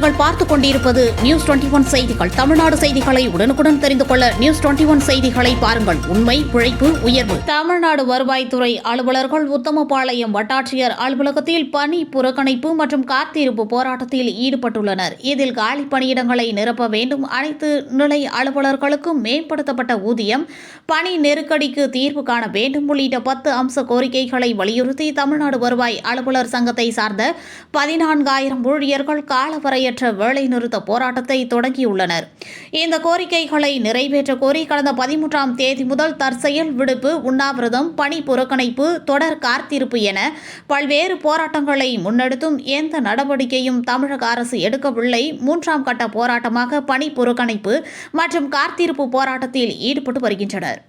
நீங்கள் பார்த்துக் கொண்டிருப்பது நியூஸ் 21 செய்திகள். தமிழ்நாடு செய்திகளை உடனுக்குடன் தெரிந்து கொள்ள நியூஸ் 21 செய்திகளை பாருங்கள். உண்மை, உழைப்பு, உயர்வு. தமிழ்நாடு வருவாய்த்துறை அலுவலர்கள் உத்தமபாளையம் வட்டாட்சியர் அலுவலகத்தில் பணி புறக்கணிப்பு மற்றும் காத்திருப்பு போராட்டத்தில் ஈடுபட்டுள்ளனர். இதில் காலி பணியிடங்களை நிரப்ப வேண்டும், அனைத்து நிலை அலுவலர்களுக்கும் மேம்படுத்தப்பட்ட ஊதியம், பணி நெருக்கடிக்கு தீர்வு காண வேண்டும் உள்ளிட்ட 10 அம்ச கோரிக்கைகளை வலியுறுத்தி தமிழ்நாடு வருவாய் அலுவலர் சங்கத்தை சார்ந்த 14,000 ஊழியர்கள் காலவரையற்ற வேலைநிறுத்த போராட்டத்தை தொடங்கியுள்ளனர். இந்த கோரிக்கைகளை நிறைவேற்ற கோரி கடந்த 13ஆம் தேதி முதல் தற்செயல் விடுப்பு, உண்ணாவிரதம், பணி புறக்கணிப்பு, தொடர் காத்திருப்பு என பல்வேறு போராட்டங்களை முன்னெடுத்தும் எந்த நடவடிக்கையும் தமிழக அரசு எடுக்கவில்லை. 3ஆம் கட்ட போராட்டமாக பணி புறக்கணிப்பு மற்றும் காத்திருப்பு போராட்டத்தில் ஈடுபட்டு வருகின்றனர்.